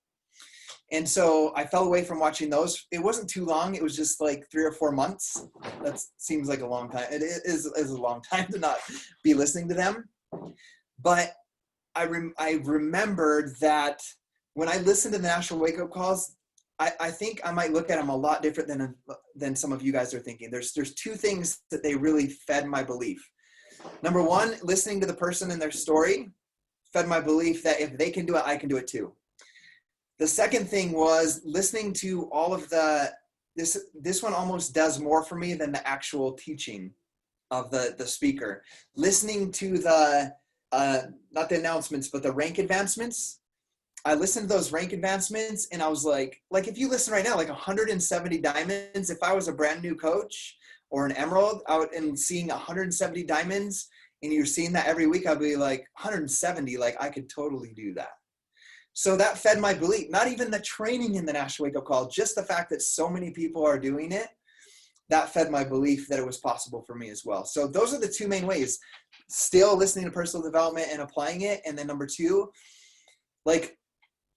And so I fell away from watching those. It wasn't too long. It was just like 3 or 4 months. That seems like a long time. It is a long time to not be listening to them. But I remembered that when I listened to the National Wake Up Calls, I think I might look at them a lot different than some of you guys are thinking. There's 2 things that they really fed my belief. Number 1, listening to the person and their story fed my belief that if they can do it, I can do it too. The second thing was listening to all of this one almost does more for me than the actual teaching of the speaker. Listening to not the announcements, but the rank advancements. I listened to those rank advancements and I was like if you listen right now, like 170 diamonds, if I was a brand new coach or an emerald out and seeing 170 diamonds and you're seeing that every week, I'd be like 170, like I could totally do that. So that fed my belief, not even the training in the National Wake Up Call, just the fact that so many people are doing it, that fed my belief that it was possible for me as well. So those are the 2 main ways, still listening to personal development and applying it. And then number 2, like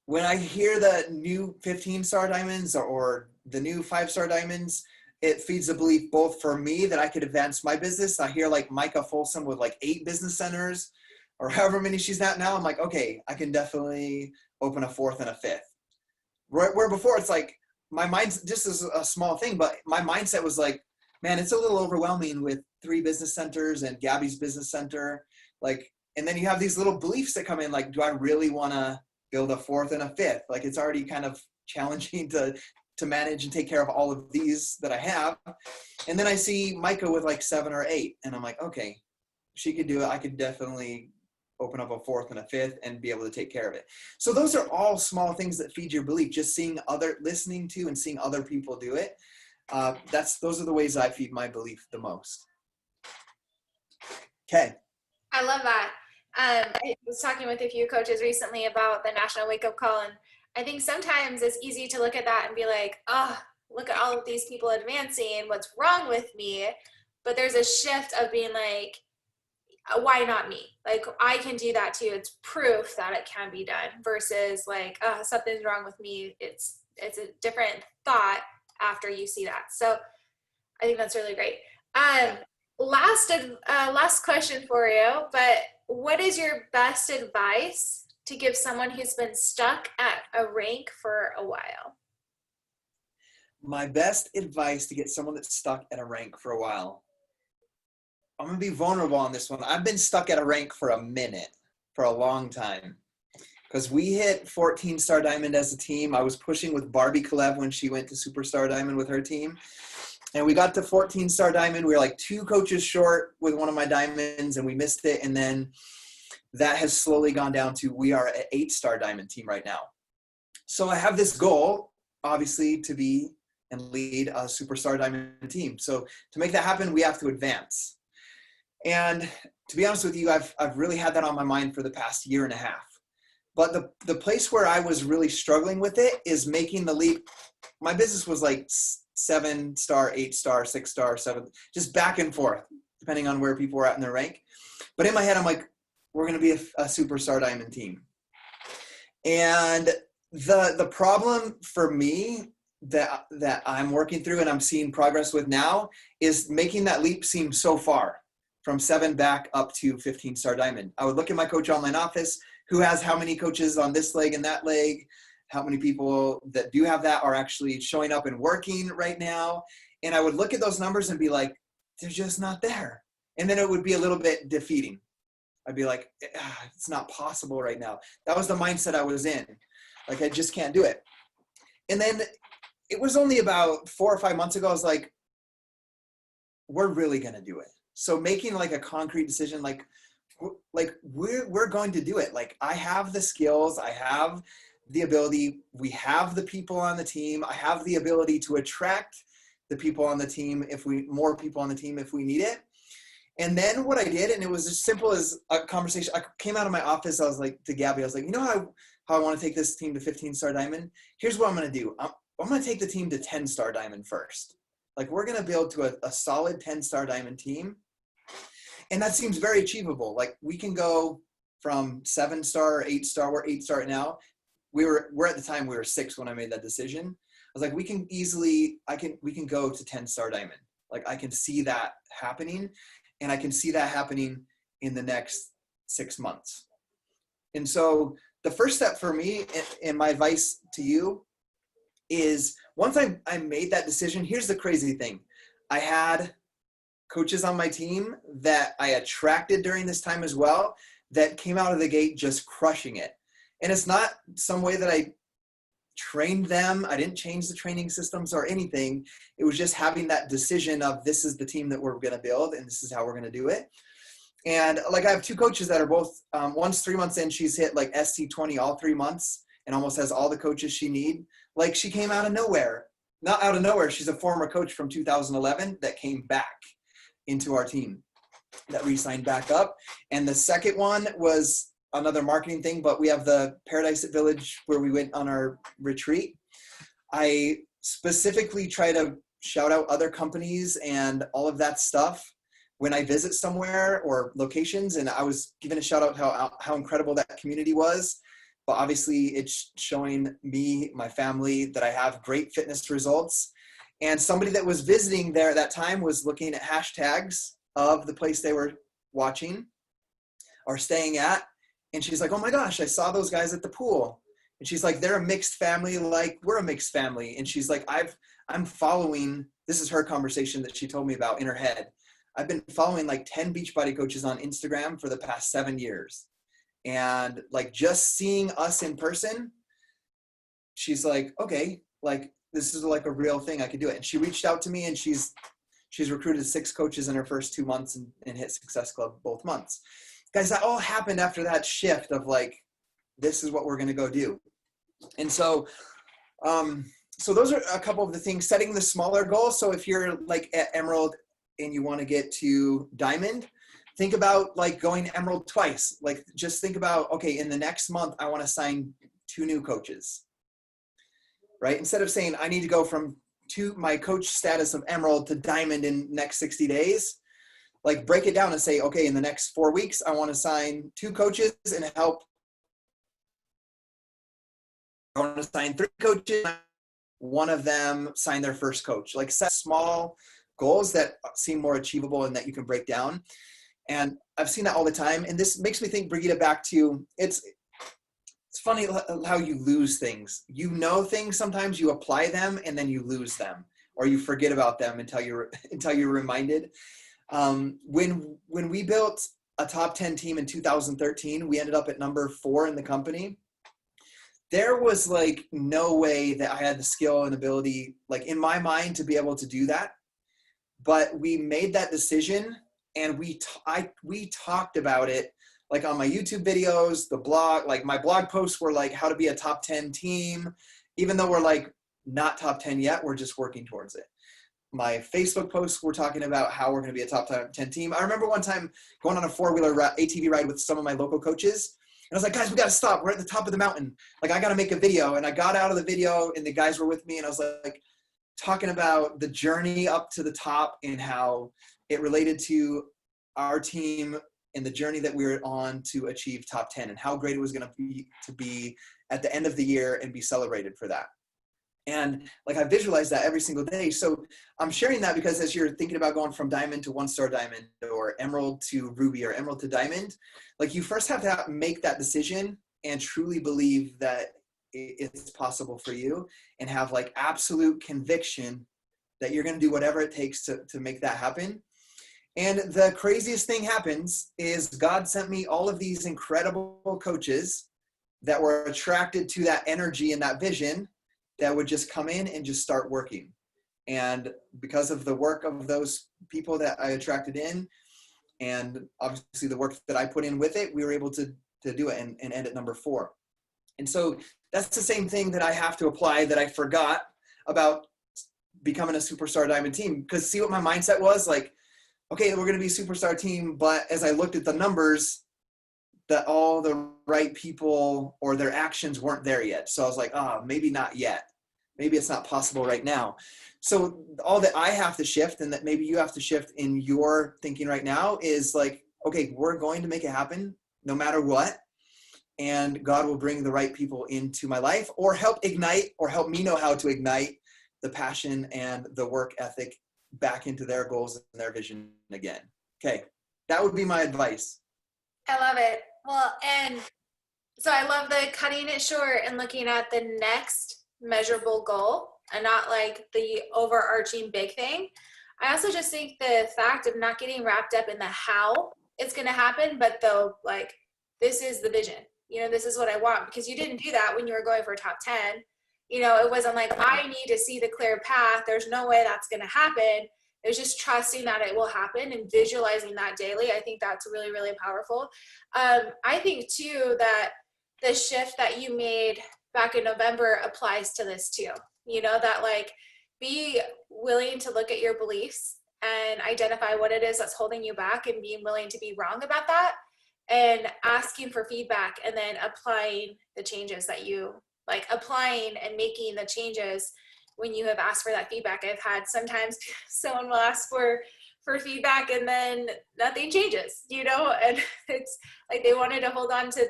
when I hear the new 15-star diamonds or the new 5-star diamonds, it feeds the belief both for me that I could advance my business. I hear like Micah Folsom with like 8 business centers or however many she's at now. I'm like, okay, I can definitely open a 4th and a 5th. Where before it's like my mind's just is a small thing, but my mindset was like, man, it's a little overwhelming with 3 business centers and Gabby's business center. Like, and then you have these little beliefs that come in, like, do I really want to build a 4th and a 5th? Like, it's already kind of challenging to manage and take care of all of these that I have. And then I see Micah with like 7 or 8, and I'm like, okay, she could do it. I could definitely open up a 4th and a 5th and be able to take care of it. So those are all small things that feed your belief. Just listening to and seeing other people do it. Those are the ways I feed my belief the most. Okay. I love that. I was talking with a few coaches recently about the National Wake Up Call, and I think sometimes it's easy to look at that and be like, oh, look at all of these people advancing. What's wrong with me? But there's a shift of being like, why not me? Like, I can do that too. It's proof that it can be done versus like, oh, something's wrong with me. It's a different thought after you see that. So I think that's really great. Last question for you, but what is your best advice to give someone who's been stuck at a rank for a while? My best advice to get someone that's stuck at a rank for a while. I'm going to be vulnerable on this one. I've been stuck at a rank for a minute, for a long time. Because we hit 14-star diamond as a team. I was pushing with Barbie Kalev when she went to superstar diamond with her team. And we got to 14-star diamond. We were like 2 coaches short with one of my diamonds, and we missed it. And then that has slowly gone down to we are an 8-star diamond team right now. So I have this goal, obviously, to be and lead a superstar diamond team. So to make that happen, we have to advance. And to be honest with you, I've really had that on my mind for the past 1.5 years. But the place where I was really struggling with it is making the leap. My business was like 7-star, 8-star, 6-star, 7, just back and forth, depending on where people were at in their rank. But in my head, I'm like, we're going to be a superstar diamond team. And the problem for me that I'm working through and I'm seeing progress with now is making that leap seem so far, from 7 back up to 15-star diamond. I would look at my coach online office, who has how many coaches on this leg and that leg, how many people that do have that are actually showing up and working right now. And I would look at those numbers and be like, they're just not there. And then it would be a little bit defeating. I'd be like, it's not possible right now. That was the mindset I was in. Like, I just can't do it. And then it was only about 4 or 5 months ago, I was like, we're really going to do it. So making like a concrete decision, like we're going to do it. Like, I have the skills, I have the ability, we have the people on the team, I have the ability to attract the people on the team more people on the team if we need it. And then what I did, and it was as simple as a conversation. I came out of my office. I was like to Gabby, I was like, you know how I want to take this team to 15-star diamond? Here's what I'm going to do. I'm going to take the team to 10-star diamond first. Like, we're going to build to a solid 10-star diamond team. And that seems very achievable. Like, we can go from 7-star or 8-star. We're 8-star right now. We're at the time, we were 6 when I made that decision. I was like, we can go to 10-star diamond. Like, I can see that happening, and I can see that happening in the next 6 months. And so the first step for me, and my advice to you, is once I made that decision, here's the crazy thing. I had coaches on my team that I attracted during this time as well that came out of the gate just crushing it. And it's not some way that I trained them. I didn't change the training systems or anything. It was just having that decision of, this is the team that we're going to build and this is how we're going to do it. And like, I have 2 coaches that are both, one's 3 months in, she's hit like ST20 all 3 months and almost has all the coaches she need. Like, she came out of nowhere, not out of nowhere. She's a former coach from 2011 that came back into our team, that re-signed back up. And the second one was another marketing thing, but we have the Paradise at Village where we went on our retreat. I specifically try to shout out other companies and all of that stuff when I visit somewhere or locations. And I was giving a shout out how incredible that community was. But obviously it's showing me, my family, that I have great fitness results. And somebody that was visiting there at that time was looking at hashtags of the place they were watching or staying at. And she's like, oh my gosh, I saw those guys at the pool. And she's like, they're a mixed family, like we're a mixed family. And she's like, I'm following, this is her conversation that she told me about in her head. I've been following like 10 Beachbody coaches on Instagram for the past 7 years. And like, just seeing us in person, she's like, okay, like this is like a real thing. I could do it. And she reached out to me, and she's recruited 6 coaches in her first 2 months and hit Success Club both months. Guys, that all happened after that shift of like, this is what we're going to go do. And so, so those are a couple of the things. Setting the smaller goals. So if you're like at Emerald and you want to get to Diamond, think about like going Emerald twice. Like, just think about, okay, in the next month, I want to sign 2 new coaches, right? Instead of saying I need to go from my coach status of Emerald to Diamond in next 60 days, like break it down and say, okay, in the next 4 weeks, I want to sign 2 coaches and help. I want to sign 3 coaches. One of them sign their first coach. Like, set small goals that seem more achievable and that you can break down. And I've seen that all the time. And this makes me think, Brigitte, back to, it's funny how you lose things. You know things, sometimes you apply them and then you lose them, or you forget about them until you're reminded. When we built a top 10 team in 2013, we ended up at number 4 in the company. There was like no way that I had the skill and ability, like in my mind, to be able to do that. But we made that decision, and we talked about it, like on my YouTube videos, the blog, like my blog posts were like how to be a top 10 team, even though we're like not top 10 yet, we're just working towards it. My Facebook posts were talking about how we're going to be a top 10 team. I remember one time going on a 4-wheeler ATV ride with some of my local coaches. And I was like, guys, we got to stop. We're at the top of the mountain. Like, I got to make a video. And I got out of the video, and the guys were with me. And I was like talking about the journey up to the top and how it related to our team and the journey that we were on to achieve top 10, and how great it was going to be at the end of the year and be celebrated for that. And like, I visualize that every single day. So I'm sharing that because as you're thinking about going from Diamond to 1-star Diamond, or Emerald to Ruby, or Emerald to Diamond, like, you first have to make that decision and truly believe that it's possible for you, and have like absolute conviction that you're going to do whatever it takes to make that happen. And the craziest thing happens is God sent me all of these incredible coaches that were attracted to that energy and that vision, that would just come in and just start working. And because of the work of those people that I attracted in, and obviously the work that I put in with it, we were able to do it and end at number 4. And so that's the same thing that I have to apply, that I forgot about becoming a superstar Diamond team. Because see what my mindset was? Like, okay, we're going to be a superstar team. But as I looked at the numbers, that all the right people or their actions weren't there yet. So I was like, oh, maybe not yet. Maybe it's not possible right now. So all that I have to shift, and that maybe you have to shift in your thinking right now, is like, okay, we're going to make it happen no matter what. And God will bring the right people into my life, or help ignite, or help me know how to ignite the passion and the work ethic back into their goals and their vision again. Okay. That would be my advice. I love it. Well, and so I love the cutting it short and looking at the next measurable goal and not like the overarching big thing. I also just think the fact of not getting wrapped up in the how it's going to happen, but though, like, this is the vision, this is what I want, because you didn't do that when you were going for top 10. It wasn't like, I need to see the clear path. There's no way that's going to happen. It was just trusting that it will happen and visualizing that daily. I think that's really, really powerful. I think too that the shift that you made back in November applies to this too. That like, be willing to look at your beliefs and identify what it is that's holding you back, and being willing to be wrong about that, and asking for feedback, and then applying the changes that you like, applying and making the changes when you have asked for that feedback. I've had sometimes someone will ask for feedback and then nothing changes, and it's like they wanted to hold on to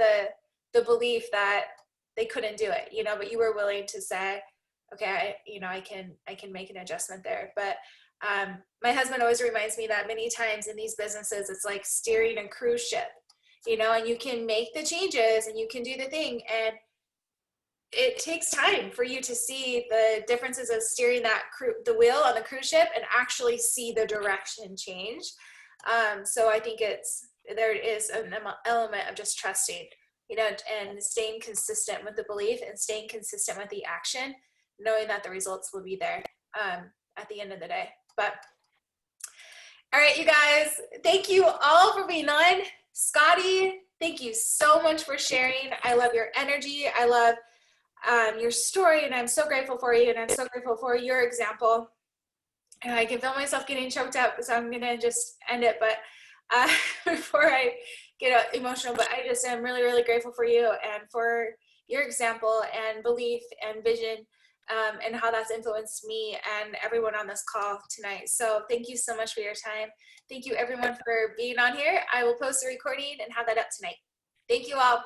the belief that they couldn't do it, but you were willing to say, okay, I can make an adjustment there. But my husband always reminds me that many times in these businesses, it's like steering a cruise ship, and you can make the changes and you can do the thing, and it takes time for you to see the differences of steering the wheel on the cruise ship and actually see the direction change. So I think there is an element of just trusting, and staying consistent with the belief and staying consistent with the action, knowing that the results will be there at the end of the day. But all right, you guys, thank you all for being on. Scottie, thank you so much for sharing. I love your energy. I love your story, and I'm so grateful for you, and I'm so grateful for your example. And I can feel myself getting choked up, so I'm gonna just end it, but before I get emotional. But I just am really, really grateful for you and for your example and belief and vision, and how that's influenced me and everyone on this call tonight. So thank you so much for your time. Thank you everyone for being on here. I will post the recording and have that up tonight. Thank you all.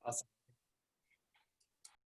Awesome.